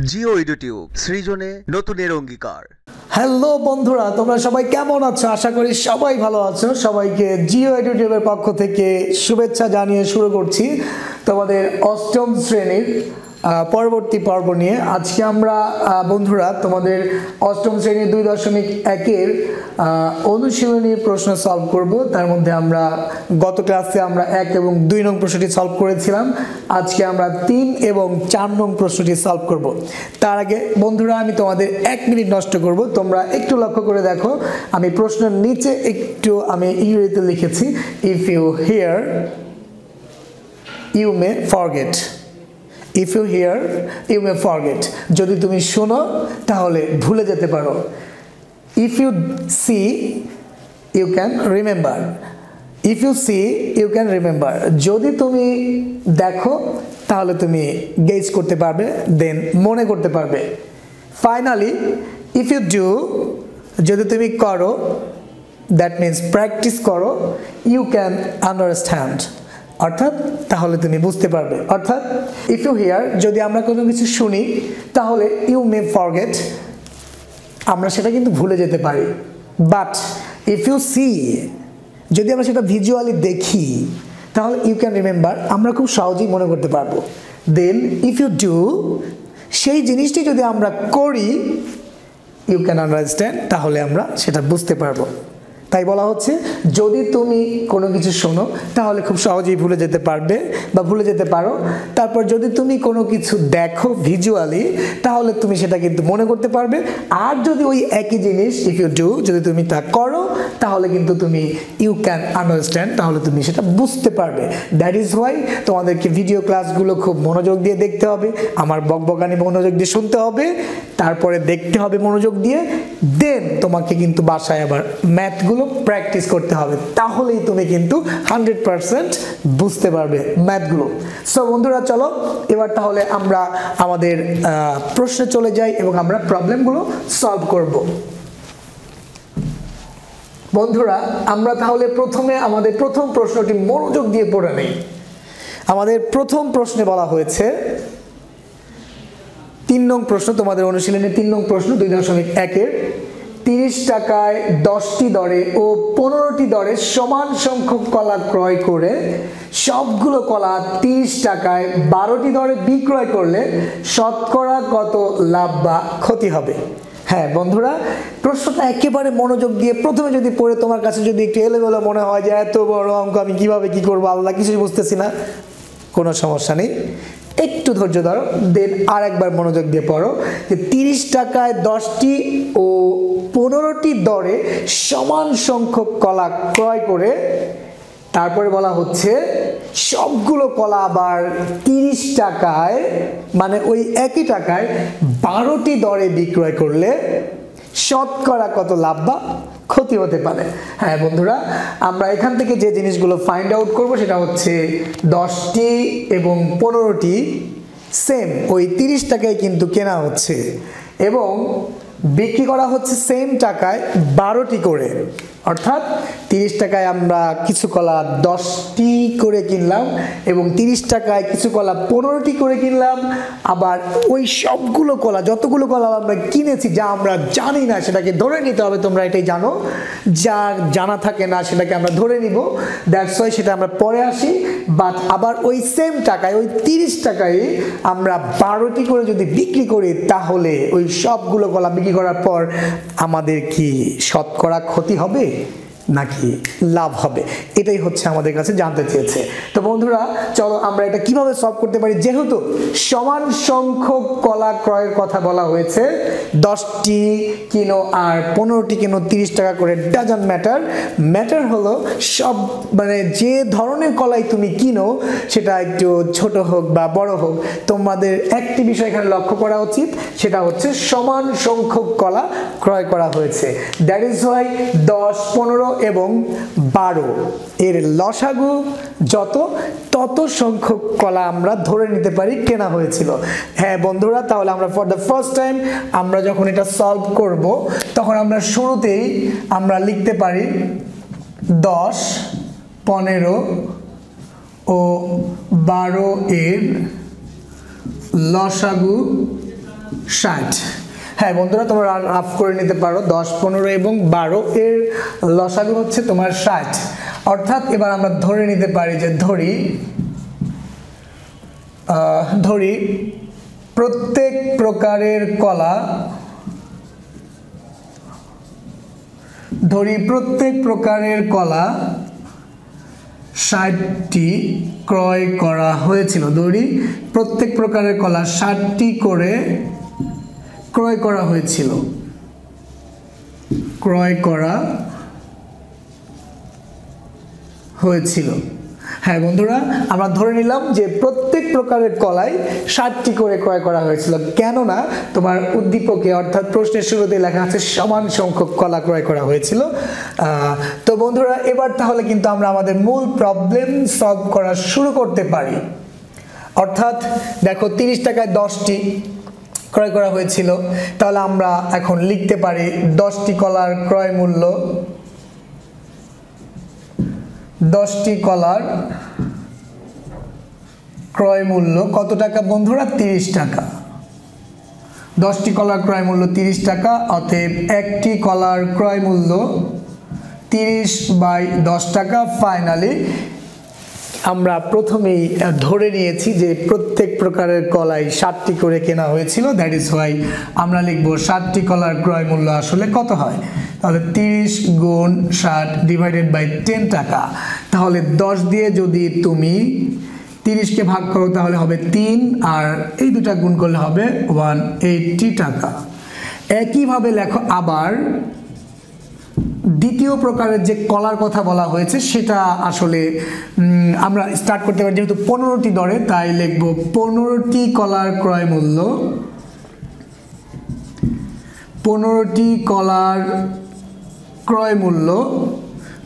Jio YouTube সৃজনে নতুনের অঙ্গীকার। Hello বন্ধুরা, তোমরা সবাই কেমন আছো? আশা করি সবাই ভালো আছো। সবাইকে জিও ইউটিউবের পক্ষ থেকে শুভেচ্ছা জানিয়ে শুরু করছি তোমাদের অষ্টম শ্রেণীর পরবর্তী পর্ব নিয়ে। আজকে আমরা বন্ধুরা তোমাদের অষ্টম শ্রেণীর 2.1-এর অনুশীলনী প্রশ্ন সলভ করব। তার মধ্যে আমরা গত ক্লাসে 1 এবং 2 নং প্রশ্নটি সলভ করেছিলাম। আজকে আমরা 3 এবং 4 নং প্রশ্নটি সলভ করব। তার আগে বন্ধুরা আমি তোমাদের 1 মিনিট নষ্ট করব। তোমরা একটু লক্ষ্য করে দেখো, আমি প্রশ্নের নিচে একটু ইংরেজিতে লিখেছি, if you hear you may forget. If you hear, you may forget. যদি তুমি শোনো তাহলে ভুলে যেতে পারো। If you see, you can remember. If you see, you can remember. যদি তুমি দেখো তাহলে তুমি গেজ করতে পারবে, দেন মনে করতে পারবে। Finally, if you do, যদি তুমি করো, that means practice করো, you can understand. অর্থাৎ তাহলে তুমি বুঝতে পারবে। অর্থাৎ ইফ ইউ হিয়ার, যদি আমরা কোনো কিছু শুনি তাহলে ইউ মে ফরগেট, আমরা সেটা কিন্তু ভুলে যেতে পারি। বাট ইফ ইউ সি, যদি আমরা সেটা ভিজুয়ালি দেখি তাহলে ইউ ক্যান রিমেম্বার, আমরা খুব সহজেই মনে করতে পারবো। দেন ইফ ইউ ডু, সেই জিনিসটি যদি আমরা করি, ইউ ক্যান আন্ডারস্ট্যান্ড, তাহলে আমরা সেটা বুঝতে পারবো। তাই বলা হচ্ছে যদি তুমি কোনো কিছু শোনো তাহলে খুব সহজেই ভুলে যেতে পারবে বা ভুলে যেতে পারো। তারপর যদি তুমি কোনো কিছু দেখো ভিজুয়ালি তাহলে তুমি সেটা কিন্তু মনে করতে পারবে। আর যদি ওই একই জিনিস ইফ ইউ ডু, যদি তুমি তা করো তাহলে কিন্তু তুমি ইউ ক্যান আন্ডারস্ট্যান্ড, তাহলে তুমি সেটা বুঝতে পারবে। দ্যাট ইজ ওয়াই তোমাদেরকে ভিডিও ক্লাসগুলো খুব মনোযোগ দিয়ে দেখতে হবে, আমার বকবকানি মনোযোগ দিয়ে শুনতে হবে, তারপরে দেখতে হবে মনোযোগ দিয়ে, দেন তোমাকে কিন্তু বাসায় আবার ম্যাথগুলো প্র্যাকটিস করতে হবে, তাহলেই তুমি কিন্তু 100% বুঝতে পারবে ম্যাথগুলো। সো বন্ধুরা চলো এবার তাহলে আমরা আমাদের প্রশ্নে চলে যাই এবং আমরা প্রবলেমগুলো সলভ করব। বন্ধুরা আমরা তাহলে প্রথমে আমাদের প্রথম প্রশ্নটি মনোযোগ দিয়ে পড়ে নেই। আমাদের প্রথম প্রশ্নে বলা হয়েছে 3 নং প্রশ্ন, তোমাদের অনুশীলনে 3 নং প্রশ্ন 2.1-এর 30 টাকায় 10টি দরে ও 15টি দরে সমান সংখ্যক কলা ক্রয় করে সবগুলো কলা 30 টাকায় 12টি দরে বিক্রয় করলে শতকরা কত লাভ বা ক্ষতি হবে? হ্যাঁ বন্ধুরা, প্রশ্নটা একেবারে মনোযোগ দিয়ে প্রথমে যদি পড়ে তোমার কাছে যদি একটু এলোমেলো মনে হয় যে এত বড় অঙ্ক আমি কিভাবে কি করবো, আল্লাহ কিছুই বুঝতেছি না, কোনো সমস্যা নেই, একটু ধৈর্য ধরো, দেন আর একবার মনোযোগ দিয়ে পড়ো যে 30 টাকায় 10টি ও 15টি দরে সমান সংখ্যক কলা ক্রয় করে, তারপরে বলা হচ্ছে সবগুলো কলা আবার 30 টাকায়, মানে ওই একই টাকায় 12টি দরে বিক্রয় করলে শতকরা কত লাভ বা ক্ষতি হতে পারে। হ্যাঁ বন্ধুরা, আমরা এখান থেকে যে জিনিসগুলো ফাইন্ড আউট করব সেটা হচ্ছে 10টি এবং 15টি সেম ওই 30 টাকায় কিন্তু কেনা হচ্ছে এবং বিক্রি করা হচ্ছে সেম টাকায় 12টি করে। অর্থাৎ 30 টাকায় আমরা কিছু কলা 10টি করে কিনলাম এবং 30 টাকায় কিছু কলা 15টি করে কিনলাম। আবার ওই সবগুলো কলা, যতগুলো কলা আমরা কিনেছি যা আমরা জানি না সেটাকে ধরে নিতে হবে, তোমরা এটাই জানো, যা জানা থাকে না সেটাকে আমরা ধরে নিব, দ্যাটস ওয়াই সেটা আমরা পরে আসি। বাট আবার ওই সেম টাকায়, ওই 30 টাকায় আমরা 12টি করে যদি বিক্রি করি তাহলে ওই সবগুলো কলা বিক্রি করার পর আমাদের কি শতকরা ক্ষতি হবে নাকি লাভ হবে? এটাই হচ্ছে আমাদের কাছে জানতে চেয়েছে। তো বন্ধুরা চলো আমরা এটা কিভাবে সলভ করতে পারি। যেহেতু সমান সংখ্যক কলা ক্রয়ের কথা বলা হয়েছে, 10টি কিনো আর 15টি কিনো 30 টাকা করে, ডাজন্ট ম্যাটার, ম্যাটার হলো সব মানে যে ধরনের কলাই তুমি কিনো সেটা একটু ছোট হোক বা বড় হোক, তোমাদের একটি বিষয় এখানে লক্ষ্য করা উচিত, সেটা হচ্ছে সমান সংখ্যক কলা ক্রয় করা হয়েছে। দ্যাট ইজ ওয়াই 10, 15 এবং 12 এর লসাগু যত, তত সংখ্যক কলা আমরা ধরে নিতে পারি কেনা হয়েছিল। হ্যাঁ বন্ধুরা, তাহলে আমরা ফর দ্য ফার্স্ট টাইম আমরা যখন এটা সলভ করব তখন আমরা শুরুতেই আমরা লিখতে পারি 10, 15 ও 12 এর লসাগু 60। হ্যাঁ বন্ধুরা, তোমরা রাফ করে নিতে পারো 10, 15 এবং 12 এর লসাগু হচ্ছে তোমার 60। অর্থাৎ এবার আমরা ধরে নিতে পারি যে ধরি প্রত্যেক প্রকারের কলা, ধরি প্রত্যেক প্রকারের কলা 60টি ক্রয় করা হয়েছিল। ধরি প্রত্যেক প্রকারের কলা 60টি করে ক্রয় করা হয়েছিল, ক্রয় করা হয়েছিল। হ্যাঁ বন্ধুরা, আমরা ধরে নিলাম যে প্রত্যেক প্রকারের কলাই 60টি করে ক্রয় করা হয়েছিল, কেননা তোমার উদ্দীপকে অর্থাৎ প্রশ্নের শুরুতে লেখা আছে সমান সংখ্যক কলা ক্রয় করা হয়েছিল। তো বন্ধুরা, এবার তাহলে কিন্তু আমরা আমাদের মূল প্রবলেম সলভ করা শুরু করতে পারি। অর্থাৎ দেখো 30 টাকায় 10টি ক্রয় করা হয়েছিল, তাহলে আমরা এখন লিখতে পারি 10টি কলার ক্রয় মূল্য, 10টি কলার ক্রয় মূল্য কত টাকা বন্ধুরা? 30 টাকা। 10টি কলার ক্রয় মূল্য 30 টাকা, অতএব একটি কলার ক্রয় মূল্য 30/10 টাকা। ফাইনালি আমরা প্রথমেই ধরে নিয়েছি যে প্রত্যেক প্রকারের কলাই 60টি করে কেনা হয়েছিল, দ্যাট ইজ ওয়াই আমরা লিখব 60টি কলার ক্রয় মূল্য আসলে কত হয়। তাহলে 30 গুণ 60 ডিভাইডেড বাই 10 টাকা। তাহলে 10 দিয়ে যদি তুমি 30কে ভাগ করো তাহলে হবে 3, আর এই দুটা গুণ করলে হবে 180 টাকা। একইভাবে লেখো আবার দ্বিতীয় প্রকারের যে কলার কথা বলা হয়েছে সেটা আসলে আমরা স্টার্ট করতে পারি, যেহেতু 15টি দরে তাই লিখব 15টি কলার ক্রয় মূল্য, 15টি কলার ক্রয় মূল্য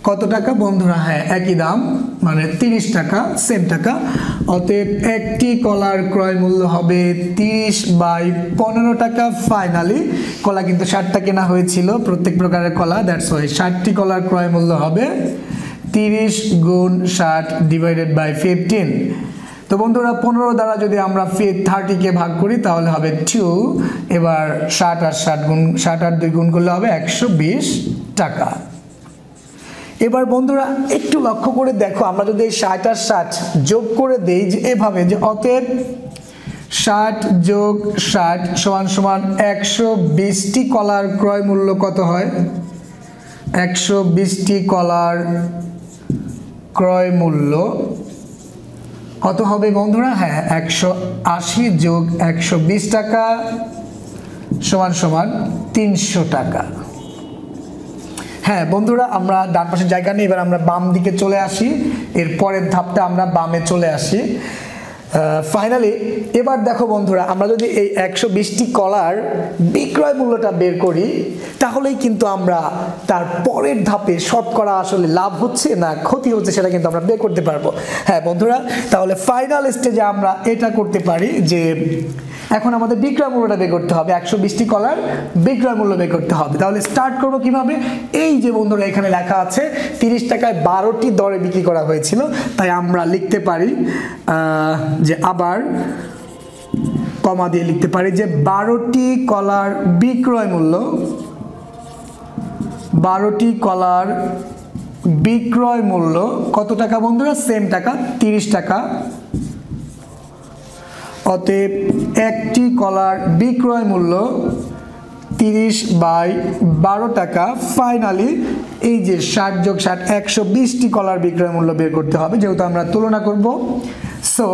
কত টাকা বন্ধুরা? হ্যাঁ, একই দাম, মানে 30 টাকা, সেম টাকা। অতএব একটি কলার ক্রয় মূল্য হবে 30/15 টাকা। ফাইনালি কলা কিন্তু 60টা কেনা হয়েছিল প্রত্যেক প্রকারের কলা, দ্যাটস ওয়াই 60টি কলার ক্রয় মূল্য হবে 30 গুণ 60 ডিভাইডেড বাই 15। তো বন্ধুরা 15 দ্বারা যদি আমরা 30কে ভাগ করি তাহলে হবে 2। এবার 60 আর 2 গুণ করলে হবে 120 টাকা। এবার বন্ধুরা একটু লক্ষ্য করে দেখো, আমরা যদি এই 60 আর 60 যোগ করে দেই যে এভাবে, যে অতএব 60 যোগ 60 সমান সমান 120টি কলার ক্রয় মূল্য কত হয়? 120টি কলার ক্রয় মূল্য কত হবে বন্ধুরা? হ্যাঁ, 180 যোগ 120 টাকা সমান সমান 300 টাকা। হ্যাঁ বন্ধুরা, আমরা ডান পাশের জায়গা নিয়ে এবার আমরা বাম দিকে চলে আসি, এর পরের ধাপটা আমরা বামে চলে আসি। ফাইনালি এবার দেখো বন্ধুরা, আমরা যদি এই 120টি কলার বিক্রয় মূল্যটা বের করি তাহলেই কিন্তু আমরা তার পরের ধাপে শতকরা আসলে লাভ হচ্ছে না ক্ষতি হচ্ছে সেটা কিন্তু আমরা বের করতে পারবো। হ্যাঁ বন্ধুরা, তাহলে ফাইনাল স্টেজে আমরা এটা করতে পারি যে এখন আমাদের বিক্রয় মূল্যটা বের করতে হবে, 120টি কলার বিক্রয় মূল্য বের করতে হবে। তাহলে স্টার্ট করবো কিভাবে? এই যে বন্ধুরা এখানে লেখা আছে 30 টাকায় 12টি দরে বিক্রি করা হয়েছিল, তাই আমরা লিখতে পারি যে আবার কমা দিয়ে লিখতে পারি যে 12টি কলার বিক্রয় মূল্য, 12টি কলার বিক্রয় মূল্য কত টাকা বন্ধুরা? সেম টাকা, 30 টাকা। অতএব একটি কলার বিক্রয় মূল্য 30/12 টাকা। ফাইনালি এই যে 60 যোগ 60 120টি কলার বিক্রয় মূল্য বের করতে হবে, যেহেতু আমরা তুলনা করব। সো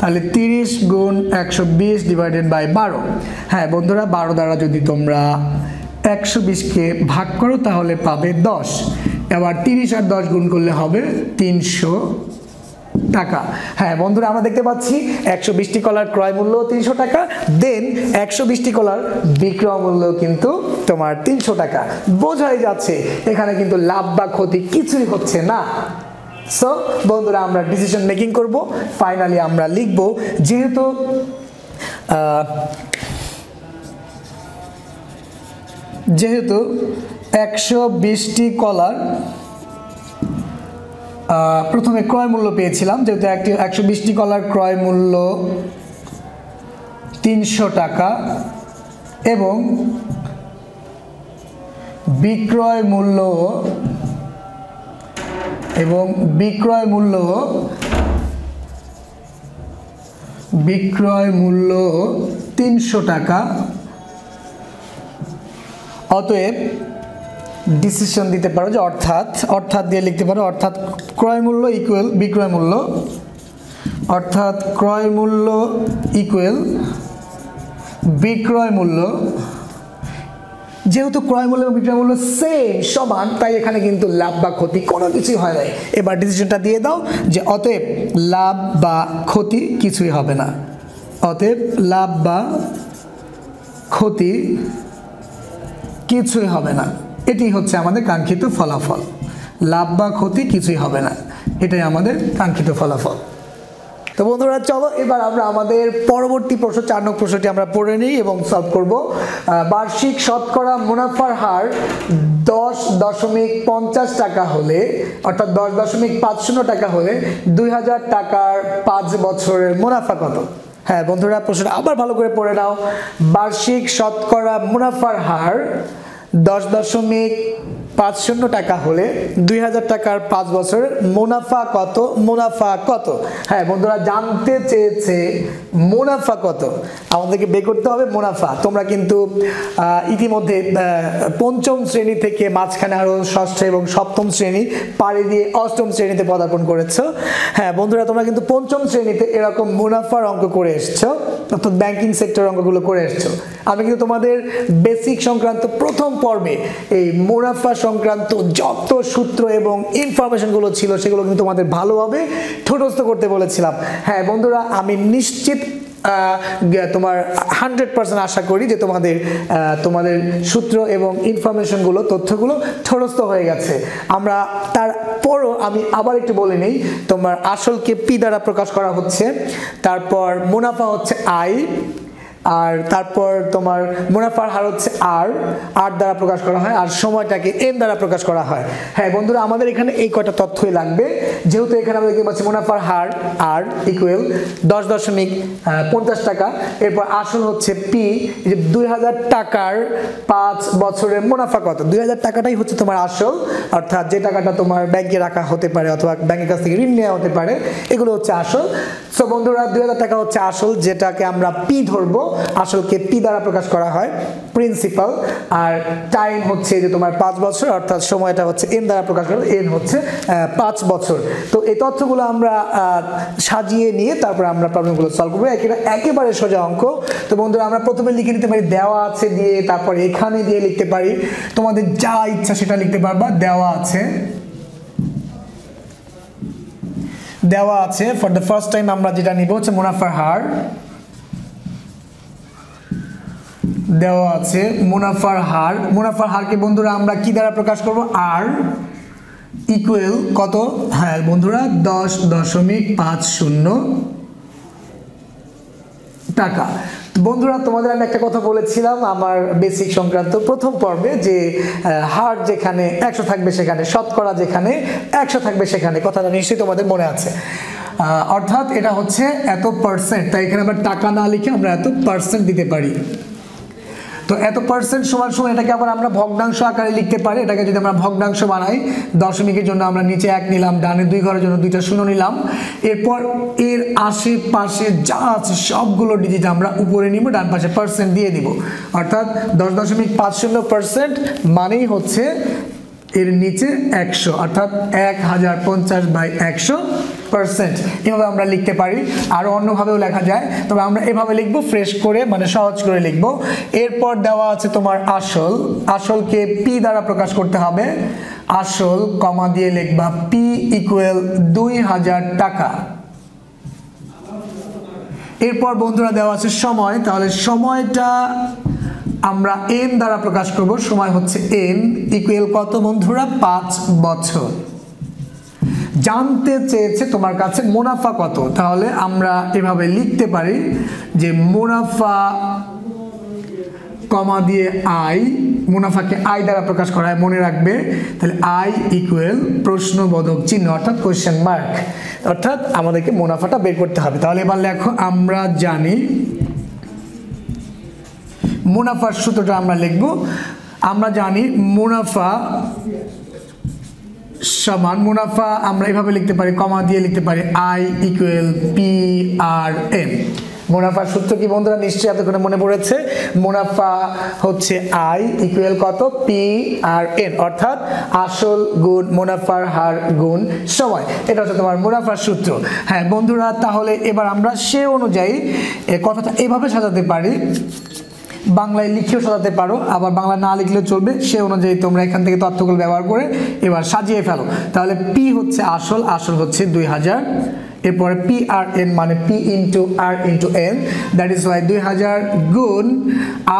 তাহলে 30 গুণ 120 ডিভাইডেড বাই 12। হ্যাঁ বন্ধুরা, 12 দ্বারা যদি তোমরা 120কে ভাগ করো তাহলে পাবে 10। এবার 30 আর 10 গুণ করলে হবে 300 টাকা। হ্যাঁ বন্ধুরা, আমরা দেখতে পাচ্ছি 120টি কলার ক্রয় মূল্য 300 টাকা, দেন 120টি কলার বিক্রয় মূল্য কিন্তু তোমার 300 টাকা। বোঝাই যাচ্ছে এখানে কিন্তু লাভ বা ক্ষতি কিছুই হচ্ছে না। সো বন্ধুরা, আমরা ডিসিশন মেকিং করব। ফাইনালি আমরা লিখব যেহেতু 120টি কলার প্রথমে ক্রয় মূল্য পেয়েছিলাম, যেহেতু 120টি কলার ক্রয় মূল্য 300 টাকা, এবং বিক্রয় মূল্য 300 টাকা। অতএব ডিসিশন দিতে পারো যে অর্থাৎ দিয়ে লিখতে পারো, অর্থাৎ ক্রয় মূল্য ইকুয়াল বিক্রয় মূল্য, অর্থাৎ ক্রয় মূল্য ইকুয়াল বিক্রয় মূল্য। যেহেতু ক্রয় মূল্য এবং বিক্রয় মূল্য সেম সমান, তাই এখানে কিন্তু লাভ বা ক্ষতি কোনো কিছুই হয় নাই। এবার ডিসিশনটা দিয়ে দাও যে অতএব লাভ বা ক্ষতি কিছুই হবে না। অতএব লাভ বা ক্ষতি কিছুই হবে না, এটি হচ্ছে আমাদের কাঙ্ক্ষিত ফলাফল। লাভ বা ক্ষতি কিছুই হবে না, এটাই আমাদের কাঙ্ক্ষিত ফলাফল। তো বন্ধুরা চলো এবার আমরা আমাদের পরবর্তী প্রশ্ন 4 নং প্রশ্নটি আমরা পড়ে নিই এবং সলভ করব। বার্ষিক শতকরা মুনাফার হার 10.50 টাকা হলে, অর্থাৎ 10.50 টাকা হলে 2000 টাকার 5 বছরের মুনাফা কত? হ্যাঁ বন্ধুরা, প্রশ্নটা আবার ভালো করে পড়ে নাও। বার্ষিক শতকরা মুনাফার হার 10.50 টাকা হলে 2000 টাকার 5 বছরের মুনাফা কত? মুনাফা কত? হ্যাঁ বন্ধুরা, জানতে চেয়েছে মুনাফা কত, আমাদেরকে বের করতে হবে মুনাফা। তোমরা কিন্তু ইতিমধ্যে পঞ্চম শ্রেণী থেকে মাঝখানে আরো ষষ্ঠ এবং সপ্তম শ্রেণী পাড়ি দিয়ে অষ্টম শ্রেণীতে পদার্পণ করেছো। হ্যাঁ বন্ধুরা, তোমরা কিন্তু পঞ্চম শ্রেণীতে এরকম মুনাফার অঙ্ক করে এসছো, অর্থাৎ ব্যাংকিং সেক্টর অঙ্কগুলো করে এসছো। আমি কিন্তু তোমাদের বেসিক সংক্রান্ত প্রথম পর্বে এই মুনাফা সংক্রান্ত যত সূত্র এবং ইনফরমেশনগুলো ছিল সেগুলো কিন্তু তোমাদের ভালোভাবে ঠোঁটস্থ করতে বলেছিলাম। হ্যাঁ বন্ধুরা, আমি নিশ্চিত তোমার 100% আশা করি যে তোমাদের সূত্র এবং ইনফরমেশনগুলো, তথ্যগুলো ঠোঁটস্থ হয়ে গেছে। আমরা তারপরও আমি আবার একটু বলে নেই, তোমার আসলকে পি দ্বারা প্রকাশ করা হচ্ছে, তারপর মুনাফা হচ্ছে আই, আর তারপর তোমার মুনাফার হার হচ্ছে আর দ্বারা প্রকাশ করা হয়, আর সময়টাকে এন দ্বারা প্রকাশ করা হয়। হ্যাঁ বন্ধুরা, আমাদের এখানে এই কয়টা তথ্যই লাগবে, যেহেতু এখানে আমরা দেখতে পাচ্ছি মুনাফার হার আর ইকুয়াল 10.50 টাকা, এরপর আসল হচ্ছে পি, 2000 টাকার 5 বছরের মুনাফা কত? 2000 টাকাটাই হচ্ছে তোমার আসল, অর্থাৎ যে টাকাটা তোমার ব্যাংকে রাখা হতে পারে অথবা ব্যাংকের কাছ থেকে ঋণ নেওয়া হতে পারে, এগুলো হচ্ছে আসল। সো বন্ধুরা, 2000 টাকা হচ্ছে আসল, যেটাকে আমরা পি ধরবো, আসলকে পি দ্বারা প্রকাশ করা হয়, প্রিন্সিপাল। আর টাইম হচ্ছে যে তোমার 5 বছর, অর্থাৎ সময়টা হচ্ছে এন দ্বারা প্রকাশ করা, এন হচ্ছে 5 বছর। তো এই তথ্যগুলো আমরা সাজিয়ে নিয়ে তারপর আমরা প্রবলেমগুলো সলভ করবো। একেবারে সোজা অঙ্ক। তো বন্ধুরা, আমরা প্রথমে লিখে নিতে পারি দেওয়া আছে দিয়ে, তারপর এখানে দিয়ে লিখতে পারি, তোমাদের যা ইচ্ছা সেটা লিখতে পারবা। দেওয়া আছে ফর দ্য ফার্স্ট টাইম আমরা যেটা নিব হচ্ছে মুনাফার হার। দেওয়া আছে মুনাফার হারকে বন্ধুরা আমরা কি দ্বারা প্রকাশ করব? আর ইকুয়াল কত? হ্যাঁ বন্ধুরা, 10.50 টাকা। বন্ধুরা, তোমাদের আমি একটা কথা বলেছিলাম আমার বেসিক সংক্রান্ত প্রথম পর্বে, যে হার যেখানে 100 থাকবে সেখানে, শতকরা যেখানে 100 থাকবে সেখানে, কথাটা নিশ্চয়ই তোমাদের মনে আছে। অর্থাৎ এটা হচ্ছে এত পার্সেন্ট, তাই এখানে আমরা টাকা না লিখে আমরা এত পার্সেন্ট দিতে পারি। তো এত পার্সেন্ট সমান সমান এটাকে আবার আমরা ভগ্নাংশ আকারে লিখতে পারি। এটাকে যদি আমরা ভগ্নাংশ বানাই, দশমিকের জন্য আমরা নিচে 1 নিলাম, ডানে 2 ঘরের জন্য 2টা 0 নিলাম, এরপর এর আশেপাশে যা আছে সবগুলো ডিজিট আমরা উপরে নিব, ডান পাশে পার্সেন্ট দিয়ে দিব। অর্থাৎ 10.50% মানেই হচ্ছে এর নিচে 100, অর্থাৎ 1050/100%। এভাবে আমরা লিখতে পারি, আরো অন্যভাবেও লেখা যায়, তবে আমরা এভাবে লিখবো, ফ্রেশ করে মানে সহজ করে লিখবো। এরপর দেওয়া আছে তোমার আসলকে পি দ্বারা প্রকাশ করতে হবে। আসল কমা দিয়ে লিখবা পি ইকুয়াল 2000 টাকা। এরপর বন্ধুরা দেওয়া আছে সময়, তাহলে সময়টা আমরা এন দ্বারা প্রকাশ করব। সময় হচ্ছে এন ইকুয়াল কত বন্ধুরা? 5 বছর। জানতে চেয়েছে তোমার কাছে মুনাফা কত, তাহলে আমরা এভাবে লিখতে পারি যে মুনাফা কমা দিয়ে আই, মুনাফাকে আই দ্বারা প্রকাশ করা হয়, মনে রাখবে। তাহলে আই ইকুয়াল প্রশ্নবোধক চিহ্ন, অর্থাৎ কোয়েশ্চেন মার্ক, অর্থাৎ আমাদেরকে মুনাফাটা বের করতে হবে। তাহলে এবার লেখো আমরা জানি মুনাফার সূত্রটা আমরা লিখব। আমরা জানি মুনাফা সমান, মুনাফা আমরা এভাবে লিখতে পারি, কমা দিয়ে লিখতে পারি I ইকুয়াল PRN। মুনাফার সূত্র কি বন্ধুরা? নিশ্চয়ই এতক্ষণে মনে পড়েছে। মুনাফা হচ্ছে I ইকুয়াল কত? PRN, অর্থাৎ আসল গুণ মুনাফার হার গুণ সময়। এটা হচ্ছে তোমার মুনাফার সূত্র। হ্যাঁ বন্ধুরা, তাহলে এবার আমরা সে অনুযায়ী কথাটা এভাবে সাজাতে পারি, বাংলায় লিখেও সাজাতে পারো, আবার বাংলা না লিখলেও চলবে। সে অনুযায়ী তোমরা এখান থেকে তথ্যগুলো ব্যবহার করে এবার সাজিয়ে ফেলো। তাহলে P হচ্ছে আসল, আসল হচ্ছে 2000, এরপরে PRN মানে P into R into N, that is Y 2000 গুণ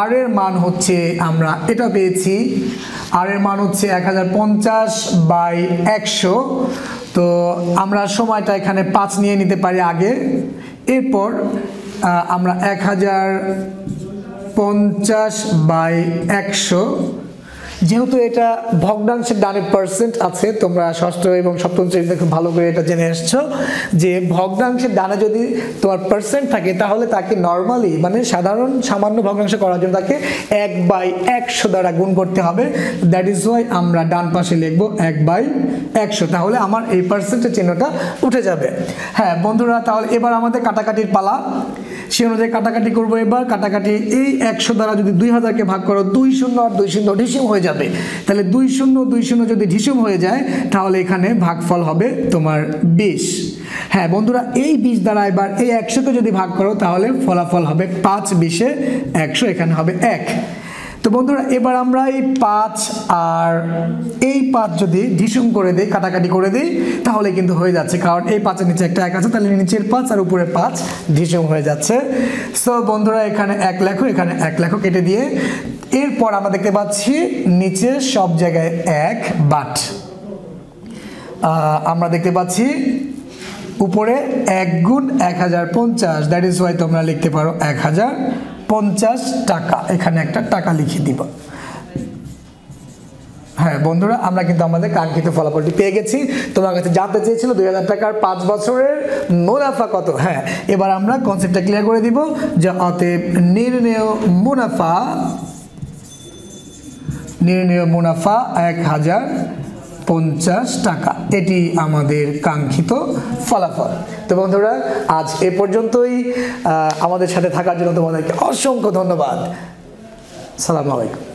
R এর মান হচ্ছে, আমরা এটা পেয়েছি, R এর মান হচ্ছে 1050/100। তো আমরা সময়টা এখানে 5 নিয়ে নিতে পারি আগে। এরপর আমরা 1050/100, যেহেতু এটা ভগ্নাংশের ডানে পার্সেন্ট আছে, তোমরা ষষ্ঠ এবং সপ্তম শ্রেণীতে খুব ভালো করে এটা জেনে এসছো যে ভগ্নাংশের ডানে যদি তোমার পার্সেন্ট থাকে তাহলে তাকে নর্মালি মানে সাধারণ সামান্য ভগ্নাংশ করার জন্য তাকে 1/100 দ্বারা গুণ করতে হবে। দ্যাট ইজ ওয়াই আমরা ডান পাশে লিখবো 1/100, তাহলে আমার এই পার্সেন্টের চিহ্নটা উঠে যাবে। হ্যাঁ বন্ধুরা, তাহলে এবার আমাদের কাটাকাটির পালা। সে অনুযায়ী কাটাকাটি করবো। এবার কাটাকাটি, এই 100 দ্বারা যদি 2000কে ভাগ করো, 2 শূন্য আর 2 শূন্য ঢিসুম হয়ে যাবে। তাহলে 2 শূন্য 2 শূন্য যদি ঢিসুম হয়ে যায় তাহলে এখানে ভাগফল হবে তোমার 20। হ্যাঁ বন্ধুরা, এই 20 দ্বারা এবার এই 100কে যদি ভাগ করো তাহলে ফলাফল হবে 5 20 100, এখানে হবে 1। তো বন্ধুরা, এবার আমরা এই 5 আর এই 5 যদি ঢিসুম করে দিই, কাটাকাটি করে দিই, তাহলে কিন্তু হয়ে যাচ্ছে, কারণ এই 5 এর নিচে একটা 1 আছে, তাহলে নিচের 5 আর উপরের 5 ঢিসুম হয়ে যাচ্ছে। সো বন্ধুরা, এখানে 1 লেখো, এখানে 1 লেখো কেটে দিয়ে। এরপর আমরা দেখতে পাচ্ছি নিচে সব জায়গায় 1, বাট আমরা দেখতে পাচ্ছি উপরে 1 গুণ 1050, দ্যাট ইজ ওয়াই তোমরা লিখতে পারো 1050 টাকা, এখানে একটা টাকা লিখে দিব। হ্যাঁ বন্ধুরা, আমরা কিন্তু আমাদের কাঙ্ক্ষিত ফলাফলটি পেয়ে গেছি। তোমার কাছে জানতে চেয়েছিল 2000 টাকার 5 বছরের মুনাফা কত। হ্যাঁ, এবার আমরা কনসেপ্টটা ক্লিয়ার করে দিব যে অতএব নির্ণেয় মুনাফা 1050 টাকা, এটি আমাদের কাঙ্ক্ষিত ফলাফল। তো বন্ধুরা, আজ এ পর্যন্তই। আমাদের সাথে থাকার জন্য তোমাদেরকে অসংখ্য ধন্যবাদ। আসসালামু আলাইকুম।